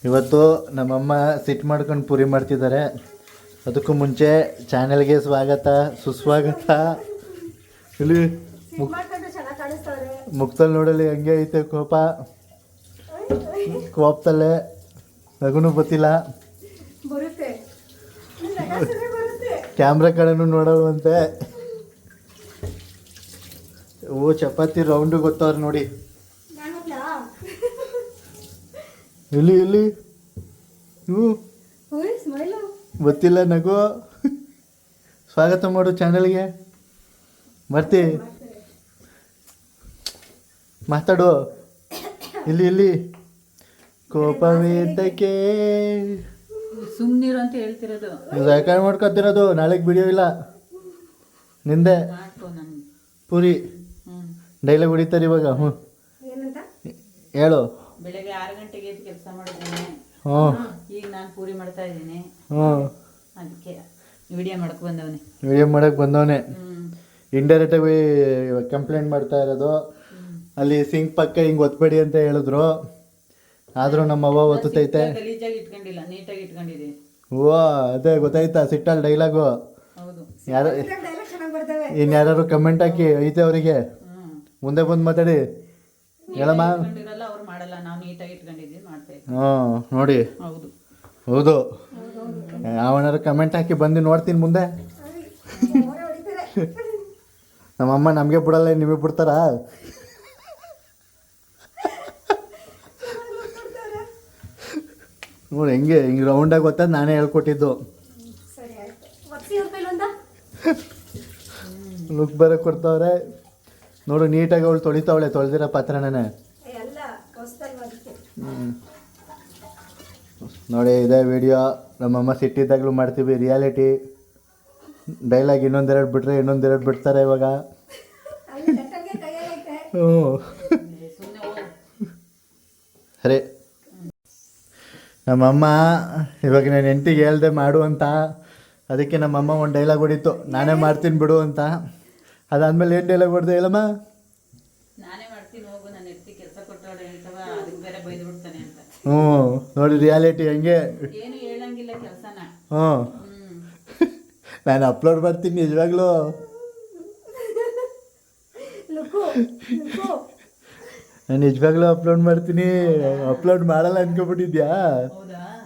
ಇವತ್ತು ನಮ್ಮಮ್ಮ ಸಿಟ್ಟು ಮಾಡ್ಕೊಂಡು ಪೂರಿ ಮಾಡ್ತಿದ್ದಾರೆ. ಅದಕ್ಕೂ ಮುಂಚೆ ಚಾನೆಲ್ಗೆ ಸ್ವಾಗತ ಸುಸ್ವಾಗತ. ಇಲ್ಲಿ ಮುಕ್ತಲ್ಲಿ ನೋಡಲಿ ಹಂಗೆ ಐತೆ ಕೋಪ, ಕೋಪದಲ್ಲೇ ನಗುನು ಗೊತ್ತಿಲ್ಲ. ಕ್ಯಾಮ್ರಾ ಕಡೆನೂ ನೋಡೋವಂತೆ. ಓ ಚಪಾತಿ ರೌಂಡು ಗೊತ್ತವ್ರು ನೋಡಿ. ಇಲ್ಲಿ ಇಲ್ಲಿ ಗೊತ್ತಿಲ್ಲ ನಗು. ಸ್ವಾಗತ ಮಾಡು ಚಾನಲ್ಗೆ. ಬರ್ತಿ ಮಾತಾಡು. ಇಲ್ಲಿ ಇಲ್ಲಿ ಕೋಪವೇದಕ್ಕೆ ಸುಮ್ಮನಿರು ಅಂತ ಹೇಳ್ತಿರೋದು. ರೆಕಾರ್ಡ್ ಮಾಡ್ಕೊತಿರೋದು. ನಾಳೆಗೆ ವಿಡಿಯೋ ಇಲ್ಲ ನಿಂದೆ. ಪೂರಿ ಡೈಲಾಗ್ ಹೊಡಿತಾರೆ ಇವಾಗ. ಹ್ಞೂ ಹೇಳು. ಬೆಳಗ್ಗೆ 6 ಗಂಟೆಗೆ ಕೆಲಸ ಮಾಡಿದ್ದೇನೆ. ಈಗ ನಾನು ಪೂರಿ ಮಾಡ್ತಾ ಇದ್ದೀನಿ. ಅದಕ್ಕೆ ವಿಡಿಯೋ ಮಾಡಕ್ಕೆ ಬಂದವನೇ. ಇಂಡೈರೆಕ್ಟಾಗಿ ಕಂಪ್ಲೇಂಟ್ ಮಾಡ್ತಾ ಇರೋದು. ಅಲ್ಲಿ ಸಿಂಕ್ ಪಕ್ಕ ಹಿಂಗೆ ಒತ್ತಬೇಡಿ ಅಂತ ಹೇಳಿದ್ರು, ಆದರೂ ನಮ್ಮವ್ವ ಒತ್ತೈತೆ. ಗಲೀಜಾಗಿ ಇಟ್ಕೊಂಡಿಲ್ಲ, ನೀಟಾಗಿ ಇಟ್ಕೊಂಡಿದ್ದೀನಿ. ಓ ಅದೇ ಗೊತ್ತಾಯ್ತಾ ಸಿಟ್ಟಲ್ಲಿ ಡೈಲಾಗು. ಯಾರು ಇನ್ಯಾರು ಕಮೆಂಟ್ ಹಾಕಿ ಐತೆ ಅವರಿಗೆ. ಮುಂದೆ ಬಂದು ಮಾತಾಡಿ ಹೇಳಮ್ಮ. ಅವ್ರು ಮಾಡಲ್ಲ, ನಾವು ನೀಟಾಗಿ ಇಟ್ಕೊಂಡಿದ್ದೀವಿ, ಮಾಡ್ತಾ ಇದ್ದೀವಿ. ಹ್ಞೂ ನೋಡಿ. ಹೌದು ಹೌದು. ಯಾವನಾರು ಕಮೆಂಟ್ ಹಾಕಿ ಬಂದು ನೋಡ್ತೀನಿ ಮುಂದೆ. ನಮ್ಮಮ್ಮ ನಮಗೆ ಬಿಡಲ್ಲ, ನಿಮಗೆ ಬಿಡ್ತಾರಾ? ನೋಡಿ ಹೆಂಗೆ ಹಿಂಗೆ ರೌಂಡಾಗಿ ಗೊತ್ತಾದ ನಾನೇ ಹೇಳ್ಕೊಟ್ಟಿದ್ದು. ಲುಕ್ ಬರೋಕ್ಕೆ ಕೊಡ್ತಾವ್ರೆ ನೋಡು. ನೀಟಾಗಿ ಅವಳು ತೊಳಿತಾವಳೆ, ತೊಳೆದಿರೋ ಪಾತ್ರನೇ. ನೋಡಿ ಇದೇ ವಿಡಿಯೋ. ನಮ್ಮಮ್ಮ ಸಿಟ್ಟಿದ್ದಾಗಲೂ ಮಾಡ್ತೀವಿ. ರಿಯಾಲಿಟಿ ಡೈಲಾಗ್ ಇನ್ನೊಂದೆರಡು ಬಿಟ್ಟರೆ ಇನ್ನೊಂದೆರಡು ಬಿಡ್ತಾರೆ ಇವಾಗ. ಹ್ಞೂ ಸರಿ. ನಮ್ಮಮ್ಮ ಇವಾಗ ನಾನು ಹೆಂಡ್ತಿಗೆ ಹೇಳ್ದೆ ಮಾಡು ಅಂತ. ಅದಕ್ಕೆ ನಮ್ಮಮ್ಮ ಒಂದು ಡೈಲಾಗ್ ಹೊಡಿತು, ನಾನೇ ಮಾಡ್ತೀನಿ ಬಿಡು ಅಂತ. ಅದಾದಮೇಲೆ ಏನು ಡೈಲಾಗ್ ಹೊಡೆದೆ ಹೇಳಮ್ಮ? ನಾನೇ ಮಾಡ್ತೀನಿ ಹೋಗು, ನನ್ನ ಹೆಂಡ್ತಿ ಕೆಲಸ ಕೊಟ್ಟವಳೆ ಅಂತವ, ಅದಕ್ಕೆ ಬೇರೆ ಬೈದು ಬಿಡ್ತಾನೆ ಅಂತ. ಹ್ಞೂ ನೋಡಿ ರಿಯಾಲಿಟಿ ಹೆಂಗೆ. ಏನು ಹೇಳಂಗಿಲ್ಲ ಕೆಲಸನ. ಹ್ಞೂ ನಾನು ಅಪ್ಲೋಡ್ ಮಾಡ್ತೀನಿ ನಿಜವಾಗ್ಲೂ. ನಾನು ನಿಜವಾಗ್ಲೂ ಅಪ್ಲೋಡ್ ಮಾಡ್ತೀನಿ. ಅಪ್ಲೋಡ್ ಮಾಡಲ್ಲ ಅನ್ಕೊಬಿಟ್ಟಿದ್ಯಾ?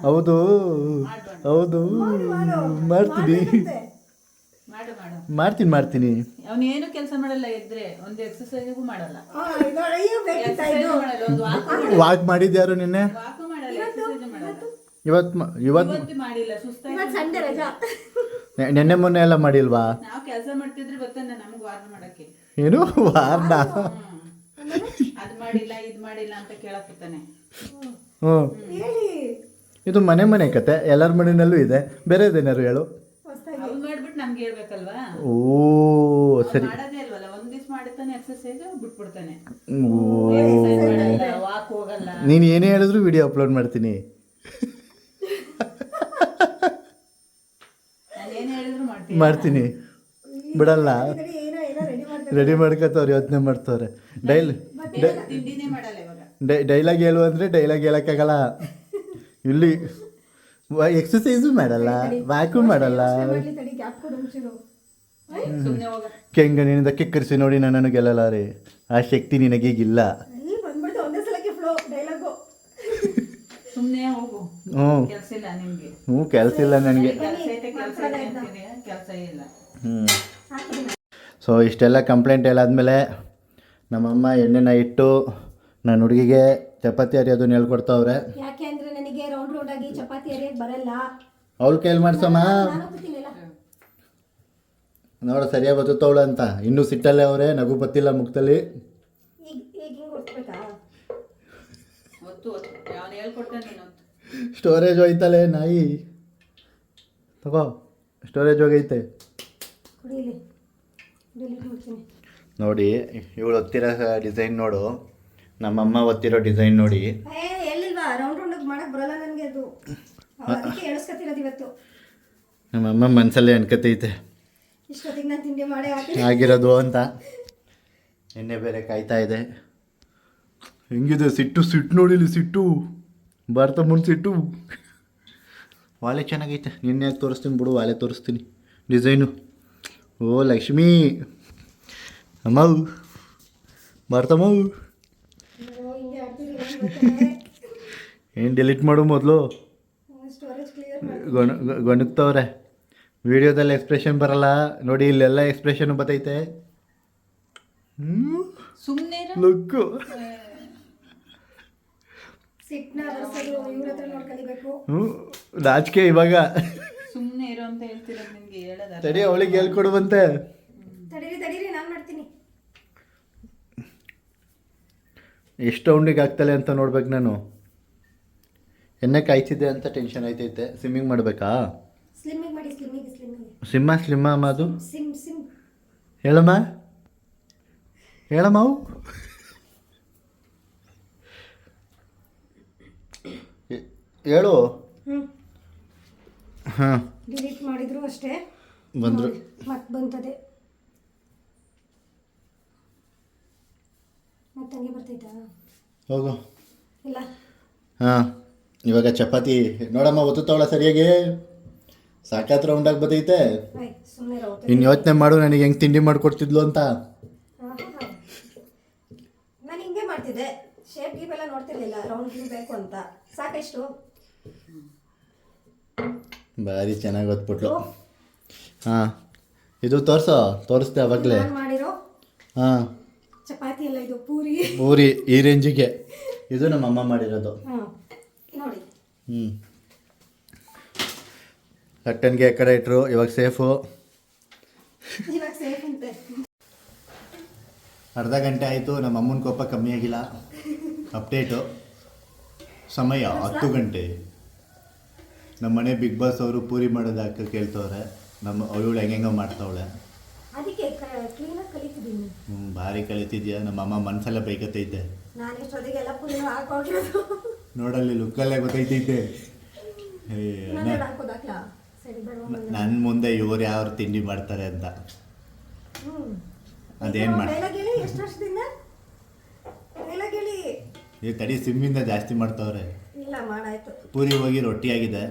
ಹೌದು ಹೌದು ಮಾಡ್ತೀನಿ ಮಾಡ್ತೀನಿ ಮಾಡ್ತೀನಿ. ಅವನೇನು ಕೆಲಸ ಮಾಡಲ್ಲ, ಇದ್ರೆ ಒಂದು ಎಕ್ಸರ್ಸೈಸ್ಗೂ ಮಾಡಲ್ಲ. ವಾಕ್ ಮಾಡಿದ್ಯಾರು ನಿನ್ನೆ? ಇವತ್ತು ಮಾಡಿಲ್ಲ, ನೆನ್ನೆ ಮೊನ್ನೆ ಎಲ್ಲ ಮಾಡಿಲ್ವಾ? ನಾವು ಕೆಲಸ ಮಾಡ್ತಿದ್ರೆ ಗೊತ್ತಾನೆ ನಮ್ಗೆ ವಾರ್ನ್ ಮಾಡಕ್ಕೆ. ಏನು ವಾರ್ನ? ಅದು ಮಾಡಿಲ್ಲ ಇದು ಮಾಡಿಲ್ಲ ಅಂತ ಕೇಳಕ್ತಾನೆ. ಹ್ಞೂ ಇದು ಮನೆ ಕತೆ. ಎಲ್ಲರ ಮನೆಯಲ್ಲೂ ಇದೆ. ಬೇರೆದೇನಾರು ಹೇಳು. ಮಾಡ್ಬಿಟ್ಟು ನಮ್ಗೆ ಹೇಳ್ಬೇಕಲ್ವಾ? ಓ ಸರಿ. ಮಾಡೋದೇ ಅಲ್ವಲ್ಲ, ಒಂದ್ ದಿವ್ಸ ಮಾಡಿರ್ತಾನೆ ಎಕ್ಸರ್ಸೈಸ್, ಬಿಟ್ಬಿಡ್ತಾನೆ. ವಾಕ್ ಹೋಗಲ್ಲ. ನೀನು ಏನೇ ಹೇಳಿದ್ರು ವಿಡಿಯೋ ಅಪ್ಲೋಡ್ ಮಾಡ್ತೀನಿ. ಮಾಡ್ತೀನಿ ಬಿಡಲ್ಲ. ರೆಡಿ ಮಾಡ್ಕೊತವ್ರೆ, ಯೋಚನೆ ಮಾಡ್ತವ್ರೆ. ಡೈಲಾಗ್ ಹೇಳು ಅಂದರೆ ಡೈಲಾಗ್ ಹೇಳೋಕ್ಕಾಗಲ್ಲ. ಇಲ್ಲಿ ಎಕ್ಸಸೈಸು ಮಾಡಲ್ಲ, ವಾಕು ಮಾಡಲ್ಲ. ಕೆಂಗನಿಂದ ಕಿಕ್ಕರಿಸಿ ನೋಡಿ ನಾನು ಗೆಲ್ಲಲ್ಲ ರೀ. ಆ ಶಕ್ತಿ ನಿನಗೀಗಿಲ್ಲ. ಹ್ಞೂ ಕೆಲಸ ಇಲ್ಲ ನನಗೆ. ಸೊ ಇಷ್ಟೆಲ್ಲ ಕಂಪ್ಲೇಂಟ್ ಹೇಳಾದ್ಮೇಲೆ ನಮ್ಮಮ್ಮ ಎಣ್ಣೆನ ಇಟ್ಟು ನನ್ನ ಹುಡುಗಿಗೆ ಚಪಾತಿ ಅರಿಯೋದನ್ನ ಹೇಳ್ಕೊಡ್ತಾವ್ರೆ. ಅವಳು ಕೈಲಿ ಮಾಡ್ಸಮ್ಮ ನೋಡ ಸರಿಯಾಗಿ ಬರ್ತವಳು ಅಂತ. ಇನ್ನೂ ಸಿಟ್ಟಲ್ಲೇ ಅವರೇ, ನಗು ಬತ್ತಿಲ್ಲ ಮುಖದಲ್ಲಿ. ಸ್ಟೋರೇಜ್ ಹೋಯ್ತಲೆ ನಾಯಿ. ತಗೋ ಸ್ಟೋರೇಜ್ ಹೋಗೈತೆ ನೋಡಿ. ಇವಳು ಒತ್ತಿರೋ ಡಿಸೈನ್ ನೋಡು, ನಮ್ಮಮ್ಮ ಒತ್ತಿರೋ ಡಿಸೈನ್ ನೋಡಿ. ನಮ್ಮಮ್ಮ ಮನಸ್ಸಲ್ಲೇ ಅನ್ಕತೈತೆ ಆಗಿರೋದು ಅಂತ. ಎಣ್ಣೆ ಬೇರೆ ಕಾಯ್ತಾ ಇದೆ. ಹೆಂಗಿದೆ ಸಿಟ್ಟು. ಸಿಟ್ಟು ನೋಡಿಲಿ, ಸಿಟ್ಟು ಭಾರತ ಮುನ್ಸಿಟ್ಟು ವಾಲೆ ಚೆನ್ನಾಗೈತೆ ನಿನ್ನೆ ಯಾಕೆ ತೋರಿಸ್ತೀನಿ ಬಿಡು ವಾಲೆ ತೋರಿಸ್ತೀನಿ ಡಿಸೈನು. ಓ ಲಕ್ಷ್ಮೀ ಅಮ್ಮವು ಭಾರತಮ್ಮವು ಏನು ಡಿಲೀಟ್ ಮಾಡು ಮೊದಲು. ಗೊಣಗ್ತವ್ರೆ ವಿಡಿಯೋದಲ್ಲಿ ಎಕ್ಸ್ಪ್ರೆಷನ್ ಬರಲ್ಲ ನೋಡಿ, ಇಲ್ಲೆಲ್ಲ ಎಕ್ಸ್ಪ್ರೆಷನ್ ಬರ್ತೈತೆ. ಸುಮ್ಮನೆ ಲುಕ್ಕು ನಾಚಿಕೆ ಇವಾಗ. ಸುಮ್ಮನೆ ಇರೋ ಅಂತ ಹೇಳ್ತಿರೋದು ನಿಮ್ಗೆ ಹೇಳೋದ. ತಡಿ ಅವಳಿಗೆ ಹೇಳ್ಕೊಡುವಂತೆ. ತಡೀರಿ ನಾನು ಮಾಡ್ತೀನಿ. ಎಷ್ಟು ರೌಂಡಿಗೆ ಆಗ್ತಲೆ ಅಂತ ನೋಡ್ಬೇಕು ನಾನು. ಎಣ್ಣೆ ಕಾಯ್ತಿದ್ದೆ ಅಂತ ಟೆನ್ಷನ್ ಆಯ್ತೈತೆ. ಸ್ವಿಮ್ಮಿಂಗ್ ಮಾಡಬೇಕಾ? ಸ್ಲಿಮ್ಮಿಂಗ್ ಮಾಡಿ ಸ್ಲಿಮ್ಮ ಅಮ್ಮ ಅದು. ಸಿಮ್ ಹೇಳಮ್ಮ ಅವು ಹೇಳು. ಹಾಂ ಡಿಲೀಟ್ ಮಾಡಿದ್ರು ಅಷ್ಟೇ ಬಂದರು ಮತ್ತೆ ಬಂತದೆ. ಮತ್ತೆ ಹಂಗೆ ಬರ್ತೈತಾ? ಹೋಗು. ಇಲ್ಲ ಹಾಂ ಇವಾಗ ಚಪಾತಿ ನೋಡಮ್ಮ ಒತ್ತುತ್ತವಳ ಸರಿಯಾಗಿ. ಸಾಕಾತ್ ರೌಂಡಾಗಿ ಬರ್ತೈತೆ. ಸುಮ್ಮನೆ ಇನ್ನು ಯೋಚನೆ ಮಾಡು ನನಗೆ ಹೆಂಗೆ ತಿಂಡಿ ಮಾಡಿಕೊಡ್ತಿದ್ಲು ಅಂತ. ನಾನು ಹಿಂಗೆ ಮಾಡ್ತಿದ್ದೆ, ಶೇಪ್ ಗೀಪ್ ಎಲ್ಲ ನೋಡ್ತಿರ್ಲಿಲ್ಲ, ರೌಂಡ್ ಬೇಕು ಅಂತ. ಸಾಕಷ್ಟು ಭಾರಿ ಚೆನ್ನಾಗಿ ಓದ್ಬಿಟ್ಲು. ಹಾಂ ಇದು ತೋರಿಸ್ದೆ ಅವಾಗಲೇ. ಮಾಡಿರೋ ಹಾಂ ಚಪಾತಿ ಎಲ್ಲ ಇದು ಪೂರಿ ಪೂರಿ ಈ ರೇಂಜಿಗೆ. ಇದು ನಮ್ಮ ಅಮ್ಮ ಮಾಡಿರೋದು. ನೋಡಿ. ಲಟ್ಟನ್ಗೆ ಆ ಕಡೆ ಇಟ್ಟರು. ಇವಾಗ ಸೇಫು. ಇವಾಗ ಸೇಫ್ ಅಂತೆ. ಅರ್ಧ ಗಂಟೆ ಆಯಿತು, ನಮ್ಮ ಅಮ್ಮನ ಕೋಪ ಕಮ್ಮಿ ಆಗಿಲ್ಲ. ಅಪ್ಡೇಟು ಸಮಯ 10 ಗಂಟೆ. ನಮ್ಮ ಮನೆ ಬಿಗ್ ಬಾಸ್ ಅವರು ಪೂರಿ ಮಾಡೋದಕ್ಕೆ ಕೇಳ್ತವ್ರೆ. ಅವಳು ಹೆಂಗೆಂಗೋ ಮಾಡ್ತಾವಳೆ. ಅದಕ್ಕೆ ಕ್ಲೀನಾಗಿ ಕಲಿತಿದ್ದೀನಿ. ಭಾರಿ ಕಲಿತಿದ್ಯಾ. ನಮ್ಮ ಅಮ್ಮ ಮನಸ್ಸೆಲ್ಲ ಬೈಕತ್ತೈತೆ. ನಾನು ಇಷ್ಟೊತ್ತಿಗೆಲ್ಲ ಪೂರಿ ಹಾಕೋಗಿರೋದು ನೋಡಲ್ಲಿ ಲುಕ್ಕಲ್ಲೇ ಗೊತ್ತೈತೈತೆ. ಹಾಕೋದಾಕ್ಲಾ ಸರಿ ಬೇಡ. ನನ್ನ ಮುಂದೆ ಇವ್ರು ಯಾವ ತಿಂಡಿ ಮಾಡ್ತಾರೆ ಅಂತ. ಅದೇನು ಮಾಡಿ ಎಷ್ಟು ವರ್ಷದಿಂದ ಡೈಲಾಗ್ ಹೇಳಿ. ಈ ತಡಿ ಸಿಮ್ಮಿಂದ ಜಾಸ್ತಿ ಮಾಡ್ತಾವ್ರೆ. ಇಲ್ಲ ಮಾಡಾಯ್ತು. ಪೂರಿ ಹೋಗಿ ರೊಟ್ಟಿ ಆಗಿದೆ.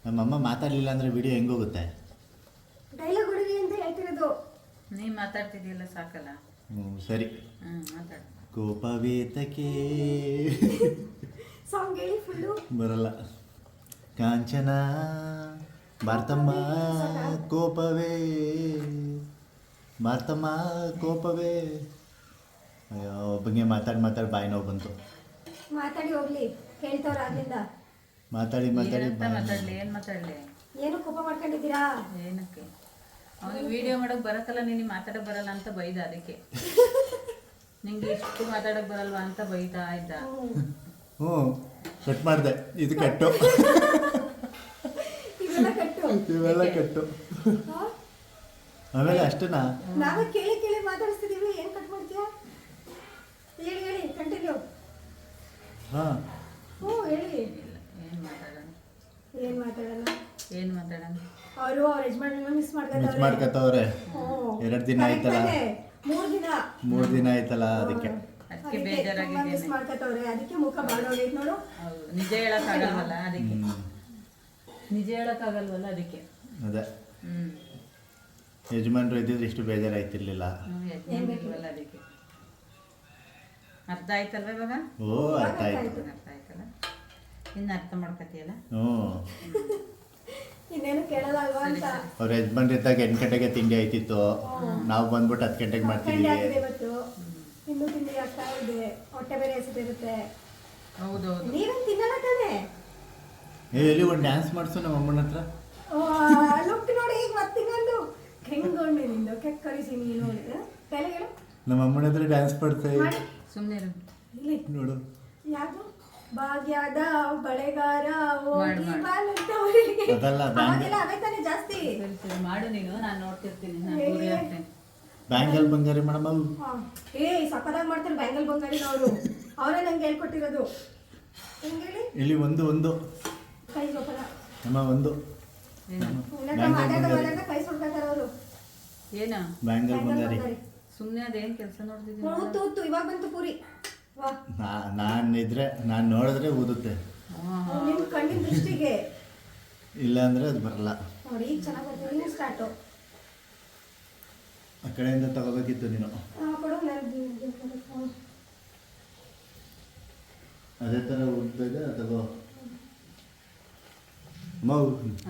ನಮ್ಮಮ್ಮ ಮಾತಾಡಲಿಲ್ಲ ಅಂದರೆ ವಿಡಿಯೋ ಹೆಂಗೋಗುತ್ತೆ? ಡೈಲಾಗ್ ಹೊಡಿರಿ ಅಂತ ಹೇಳ್ತಿರೋದು. ನೀ ಮಾತಾಡ್ತಿದ್ಯಲ್ಲ ಸಾಕಲ್ಲ. ಸರಿ. ಮಾತಾಡ. ಕೋಪವೇತಕ್ಕೆ ಸಾಂಗ್ ಹೇಳಿ ಫುಲ್ಲು. ಬರಲ್ಲ. ಕಾಂಚನ ಭಾರತಮ್ಮ ಕೋಪವೇ, ಭಾರತಮ್ಮ ಕೋಪವೇ. ಅಯ್ಯೋ ಒಬ್ಬಂಗೆ ಮಾತಾಡಿ ಬಾಯಿ ನೋವು ಬಂತು. ಮಾತಾಡಿ ಹೋಗ್ಲಿ, ಹೇಳ್ತವ್ರ ಆಗ್ಲಿಂದ. ಮಾತಾಡಿ ಮಾತಾಡ್ಲಿ ಏನ್ ಮಾತಾಡ್ಲಿ? ಏನು ಕೋಪ ಮಾಡ್ಕೊಂಡಿದ್ದೀರಾ? ಏನಕ್ಕೆ? ಅವನಿಗೆ ವಿಡಿಯೋ ಮಾಡಕ್ ಬರತ್ತಲ್ಲ, ನಿನಗೆ ಮಾತಾಡಕ್ ಬರಲ್ಲ ಅಂತ ಬೈದ. ಅದಕ್ಕೆ ನಿಂಗೆ ಇಷ್ಟು ಮಾತಾಡಕ್ ಬರಲ್ವಾ ಅಂತ ಬೈತಾ ಇದ್ದ. ಹ್ಞೂ ಕಟ್ ಮಾಡಿದೆ. ಇದು ಕಟ್ಟು, ಇವೆಲ್ಲ ಕಟ್ಟು. ಆಮೇಲೆ ಅಷ್ಟೇನಾ? ನಾವೇ ಕೇಳಿ ಮಾತಾಡಿಸ್ತಿದೀವಿ. ಏನ್ ಕಟ್ ಮಾಡ್ತೀಯಾ? ಹೇಳಿ ಕಂಟಿನ್ಯೂ. ಹಾಂ ಹೇಳಿ. ಏನ್ ಮಾತಾಡೋಣ? ಅವರು ಅವ್ರ ಯಜಮಾನ ಮಿಸ್ ಮಾಡ್ಕೊತವ್ರೆ. 2 ದಿನ ಆಯ್ತಲ್ಲ, 3 ದಿನ ಆಯ್ತಲ್ಲ, ಅದಕ್ಕೆ ಅದಕ್ಕೆ ಬೇಜಾರಾಗಿದೆ. ಮಿಸ್ ಮಾಡ್ಕೊತವ್ರೆ, ಅದಕ್ಕೆ ಮುಖ ಬಾಡೋಗೈತೆ ನೋಡು. ನಿಜ ಹೇಳಕ್ಕಾಗಲ್ವಲ್ಲ ಅದಕ್ಕೆ. ನಿಜ ಹೇಳಕ್ಕಾಗಲ್ವಲ್ಲ ಅದಕ್ಕೆ. ಅದೇ ಯಜಮಾನ್ರು ಇದ್ದಿದ್ರೆ ಇಷ್ಟು ಬೇಜಾರಾಯ್ತಿರ್ಲಿಲ್ಲ. ಅದಕ್ಕೆ ಅರ್ಥ ಆಯ್ತಲ್ವ ಇವಾಗ? ಓ ಅರ್ಥ ಆಯ್ತು. ಅರ್ಥ ಆಯ್ತಲ್ಲ, ಇನ್ನು ಅರ್ಥ ಮಾಡ್ಕತಿಯಲ್ಲ. ಇನ್ನೇನು ಕೇಳಲ್ಲ ಅಲ್ವಾ ಅಂತ. ಅವ್ರ ಯಜಮಾನ್ರು ಇದ್ದಾಗ 8 ಗಂಟೆಗೆ ತಿಂಡಿ ಆಯ್ತಿತ್ತು. ನಾವು ಬಂದ್ಬಿಟ್ಟು 10 ಗಂಟೆಗೆ ಮಾಡ್ತಿದ್ದೀವಿ. ಇವತ್ತು ಇನ್ನೂ ತಿಂಡಿ ಆಗ್ತಾ ಇದೆ, ಹೊಟ್ಟೆ ಬೇರೆ ಹಸಿತಿರುತ್ತೆ. ಹೌದೌದು. ನೀವೇನು ತಿನ್ನಲ್ಲ ತಾನೆ? ಎಲ್ಲಿ ಒಂದು ಡ್ಯಾನ್ಸ್ ಮಾಡಿಸು ನಮ್ಮ ಅಮ್ಮನ ಹತ್ರ. ಲುಕ್ ನೋಡಿ, ಈಗ ಮತ್ತೆ ಇನ್ನೊಂದು ಹೆಂಗೊಂಡೆ ನಿಂದು ಕೆಕ್ ಕರಿಸಿ ನೀನು ನೋಡಿದ್ರೆ ತಲೆ ಹೇಳು. ನಮ್ಮ ಅಮ್ಮನ ಹತ್ರ ಡ್ಯಾನ್ಸ್ ಮಾಡ್ತಾ ಸುಮ್ಮನೆ ಇಲ್ಲಿ ನೋಡು. ಯಾವುದು ಭಾಗ್ಯದ ಬಳೆಗಾರ ಹೋಗಿ ಬಾಲಂತ ಅದಲ್ಲ ಅವೇ ತಾನೆ ಜಾಸ್ತಿ. ಮಾಡು ನೀನು, ನಾನು ನೋಡ್ತಿರ್ತೀನಿ. ಬ್ಯಾಂಗಲ್ ಬಂಗಾರಿ ಮೇಡಮ್ ಅವು ಸಕ್ಕದಾಗಿ ಮಾಡ್ತಾರೆ ಬ್ಯಾಂಗಲ್ ಬಂಗಾರಿನವರು. ಅವರೇ ನಂಗೆ ಹೇಳ್ಕೊಟ್ಟಿರೋದು. ಹೆಂಗೇಳಿ ಇಲ್ಲಿ ಒಂದು ಕೈ ಜೋಪಾನ ಅಮ್ಮ ಒಂದು ಮಾತಾಡ ಕೈ ಸುಡ್ತಾರೆ ಅವರು. ಏನ ಬ್ಯಾಂಗಲ್ ಬಂಗಾರಿ. ಸುಮ್ಮನೆ ಅದೇನು ಕೆಲಸ ನೋಡ್ತಿದ್ದೀನಿ. ತೂತು ಇವಾಗ ಬಂತು ಪೂರಿ. ವಾ ನಾನು ನೋಡಿದ್ರೆ ಊದುತ್ತೆ, ನಿಮ್ ಕಣ್ಣಿನ ದೃಷ್ಟಿಗೆ ಇಲ್ಲ ಅಂದರೆ ಅದು ಬರಲ್ಲ. ನೋಡಿ ಈಗ ಚೆನ್ನಾಗಿ ಬರ್ತದೆ. ನೀವು ಸ್ಟಾರ್ಟು ಆ ಕಡೆಯಿಂದ ತಗೋಬೇಕಿತ್ತು ನೀನು. ಕೊಡು ಅದೇ ಥರ ಉದ್ದಾಗ ತಗೋ.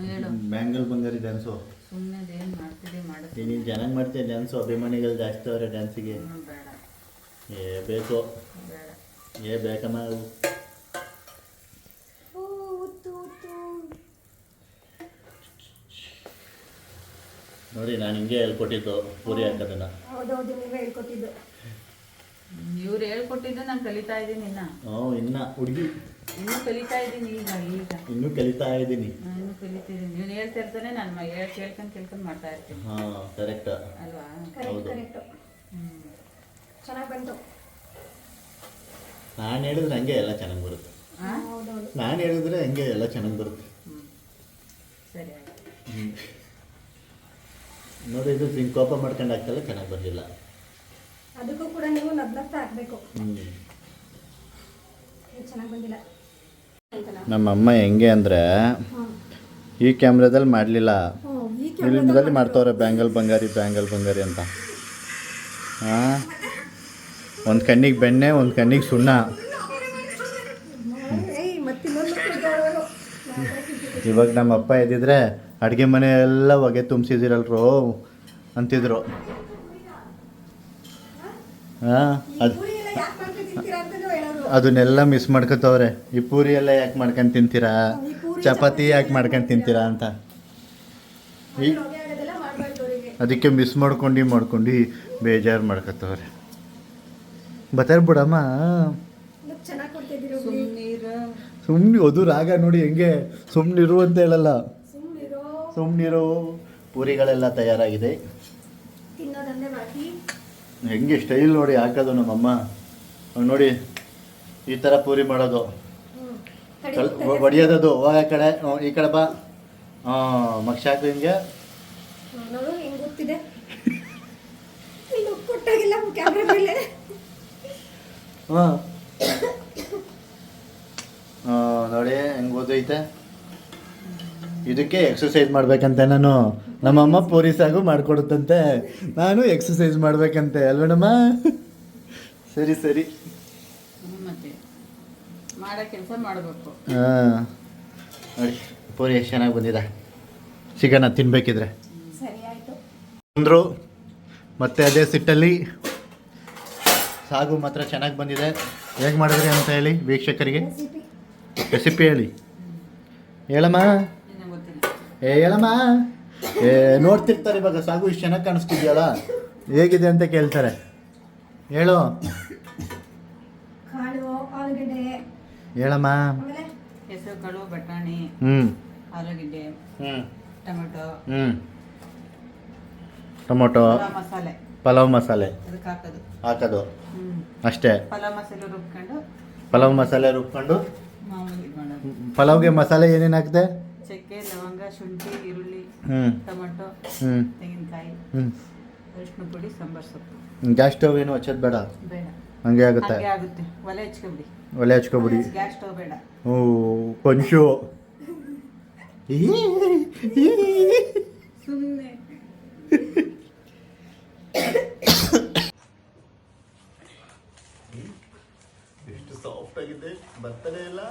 ಹೇಳು. ಬ್ಯಾಂಗಲ್ ಬಂಗಾರಿ ಡ್ಯಾನ್ಸು ಸುಮ್ಮನೆ ಏನು ಮಾಡ್ತಿದ್ದೆ ಮಾಡುತ್ತೆ. ನೀನು ಚೆನ್ನಾಗಿ ಮಾಡ್ತೀಯ ಡ್ಯಾನ್ಸು. ಅಭಿಮಾನಿಗಳು ಜಾಸ್ತಿ ಅವರೇ ಡ್ಯಾನ್ಸಿಗೆ. ಬೇಡ ಬೇಕು ಬೇಡ ಬೇಕಮ್ಮ. ನೋಡಿ ನಾನು ಹಿಂಗೆ ಹೇಳ್ಕೊಟ್ಟಿದ್ದು ಪೂರಿ ಹಾಕೋದನ್ನ. ಹೌದೌದು, ನೀವೇ ಹೇಳ್ಕೊಟ್ಟಿದ್ದು. ಇವ್ರು ಹೇಳ್ಕೊಟ್ಟಿದ್ದು ನಾನು ಕಲಿತಾ ಇದ್ದೀನಿ ಇನ್ನ ಹುಡುಗಿ ಇನ್ನೂ ಕಲಿತಾ ಇದ್ದೀನಿ ಇನ್ನೂ ಕಲಿತಾ ಇದ್ದೀನಿ. ಇನ್ನೂ ಕಲಿತಿದ್ದೀನಿ. ನೀನು ಹೇಳ್ತಾ ಇರ್ತಾನೆ ನಾನು ಕೇಳ್ಕೊಂಡು ಮಾಡ್ತಾ ಇರ್ತೀನಿ. ಕರೆಕ್ಟ್ ಅಲ್ವಾ? ಕರೆಕ್ಟ್. ಚೆನ್ನಾಗಿ ಬಂತು. ನಾನು ಹೇಳಿದ್ರೆ ಹಂಗೆ ಎಲ್ಲ ಚೆನ್ನಾಗಿ ಬರುತ್ತೆ. ಹೌದೌದು, ನಾನು ಹೇಳಿದ್ರೆ ಹಂಗೆ ಎಲ್ಲ ಚೆನ್ನಾಗಿ ಬರುತ್ತೆ. ಸರಿ ಆಯ್ತು. ನೋಡಿ ಇದು ಹಿಂಗೆ ಕೋಪ ಮಾಡ್ಕೊಂಡು ಆಗ್ತಲ್ಲ, ಚೆನ್ನಾಗಿ ಬಂದಿಲ್ಲ. ಅದಕ್ಕೂ ಕೂಡ ನೀವು ನಗ್ನಗ್ತಾ ಹಾಕ್ಬೇಕು. ಚೆನ್ನಾಗಿ ಬಂದಿಲ್ಲ. ನಮ್ಮಮ್ಮ ಹೆಂಗೆ ಅಂದರೆ ಈ ಕ್ಯಾಮ್ರಾದಲ್ಲಿ ಮಾಡಲಿಲ್ಲ, ಫಿಲ್ಮ್ದಲ್ಲಿ ಮಾಡ್ತವ್ರೆ ಬ್ಯಾಂಗಲ್ ಬಂಗಾರಿ ಅಂತ. ಒಂದು ಕಣ್ಣಿಗೆ ಬೆಣ್ಣೆ, ಒಂದು ಕಣ್ಣಿಗೆ ಸುಣ್ಣ. ಇವಾಗ ನಮ್ಮ ಅಪ್ಪ ಎದ್ದಿದ್ರೆ ಅಡುಗೆ ಮನೆ ಎಲ್ಲ ಹೊಗೆ ತುಂಬಿಸಿದಿರಲ್ರು ಅಂತಿದ್ರು. ಅದನ್ನೆಲ್ಲ ಮಿಸ್ ಮಾಡ್ಕೊತವ್ರೆ. ಈ ಪೂರಿ ಎಲ್ಲ ಯಾಕೆ ಮಾಡ್ಕೊಂಡು ತಿಂತೀರಾ, ಚಪಾತಿ ಯಾಕೆ ಮಾಡ್ಕೊಂಡು ತಿಂತೀರಾ ಅಂತ. ಅದಕ್ಕೆ ಮಿಸ್ ಮಾಡ್ಕೊಂಡು ಬೇಜಾರು ಮಾಡ್ಕೊತವ್ರೆ. ಬತ್ತಾರ ಬಿಡಮ್ಮ, ಸುಮ್ಮನೆ ಅದು ರಾಗ ನೋಡಿ ಹೆಂಗೆ. ಸುಮ್ಮನಿರು ಅಂತ ಹೇಳಲ್ಲ, ಸುಮ್ಮನಿರು. ಪೂರಿಗಳೆಲ್ಲ ತಯಾರಾಗಿದೆ. ಹೆಂಗೆ ಸ್ಟೈಲ್ ನೋಡಿ ಹಾಕೋದು ನಮ್ಮಮ್ಮ. ನೋಡಿ ಈ ಥರ ಪೂರಿ ಮಾಡೋದು, ಹೊಡಿಯೋದದು. ಆ ಕಡೆ ಈ ಕಡೆ ಬಾ, ಮಕ್ಷಾಕು ಹಿಂಗೆ. ನೋಡಿ ಹೆಂಗೆ ಓದೈತೆ. ಇದಕ್ಕೆ ಎಕ್ಸಸೈಸ್ ಮಾಡ್ಬೇಕಂತೆ ನಾನು. ನಮ್ಮಮ್ಮ ಪೂರಿ ಸಾಗು ಮಾಡಿಕೊಡುತ್ತಂತೆ, ನಾನು ಎಕ್ಸಸೈಸ್ ಮಾಡ್ಬೇಕಂತೆ ಅಲ್ವೇನಮ್ಮ? ಸರಿ ಮತ್ತೆ ಮಾಡೋ ಕೆಲಸ ಮಾಡಬೇಕು. ನೋಡಿ ಪೂರಿ ಎಷ್ಟು ಚೆನ್ನಾಗಿ ಬಂದಿದೆ. ಸಿಗೋಣ ತಿನ್ಬೇಕಿದ್ರೆ. ಸರಿ ಆಯ್ತು ಅಂದರು. ಮತ್ತೆ ಅದೇ ಸಿಟ್ಟಲ್ಲಿ ಸಾಗು ಮಾತ್ರ ಚೆನ್ನಾಗಿ ಬಂದಿದೆ. ಹೇಗೆ ಮಾಡಿದ್ರಿ ಅಂತ ಹೇಳಿ ವೀಕ್ಷಕರಿಗೆ ರೆಸಿಪಿ ಹೇಳಿ. ಹೇಳಮ್ಮ, ಹೇಳಮ್ಮ. ನೋಡ್ತಿರ್ತಾರೆ ಇವಾಗ, ಸಾಗು ಇಷ್ಟು ಚೆನ್ನಾಗಿ ಕಾಣಿಸ್ತಿದ್ಯಲ್ಲ, ಹೇಗಿದೆ ಅಂತ ಕೇಳ್ತಾರೆ. ಹೇಳು. ಕಾಳು, ಆಲೂಗಡ್ಡೆ, ಹೇಳಮ್ಮ. ಹೆಸರು ಕಾಳು, ಬಟಾಣಿ, ಆಲೂಗಡ್ಡೆ, ಟೊಮೊಟೊ, ಪಲಾವ್ ಮಸಾಲೆ ಅದಕ್ಕೆ ಹಾಕೋದು ಅಷ್ಟೇ. ಪಲಾವ್ ಮಸಾಲೆ ರುಬ್ಕೊಂಡು ಮಾಮೂಲಿ ಪಲಾವ್ಗೆ ಮಸಾಲೆ ಏನೇನು ಹಾಕಿದೆ? ಚಕ್ಕೆ, ಲವಂಗ, ಶುಂಠಿ, ಈರುಳ್ಳಿ, ಟೊಮೊಟೊ, ತೆಂಗಿನಕಾಯಿ, ಅರಿಶಿನ ಪುಡಿ, ಸಾಂಬಾರ್ ಸೊಪ್ಪು. ಗ್ಯಾಸ್ ಸ್ಟವ್ ಏನು ಹಚ್ಚೋದು ಬೇಡ, ಬೇಡ. ಹಂಗೆ ಆಗುತ್ತೆ. ಒಲೆ ಹಚ್ಕೊಬಿಡಿ. ಗ್ಯಾಸ್ ಸ್ಟವ್ ಬೇಡ. ಓ ಕೊಂಚು ಸುಮ್ಮನೆ ಎಷ್ಟು ಸಾಫ್ಟ್ ಆಗಿದೆ, ಬರ್ತಲೇ ಇಲ್ಲ.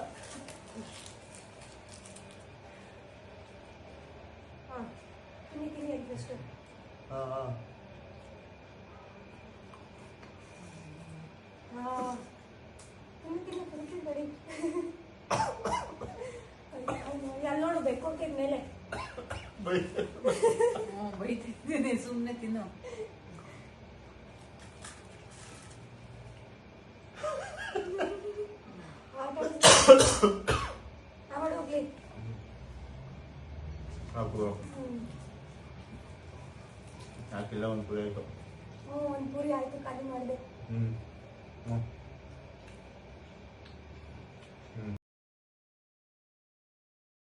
ನೋಡ್ಬೇಕು ಮೇಲೆ ಬೈತಿದ್ದೇನೆ, ಸುಮ್ಮನೆ ತಿನ್ನು. ಹಾಕಿಲ್ಲ ಒಂದು ಪೂರಿ ಆಯಿತು. ಒಂದು ಪೂರಿ ಆಯಿತು, ಖಾಲಿ ಮಾಡಿದೆ.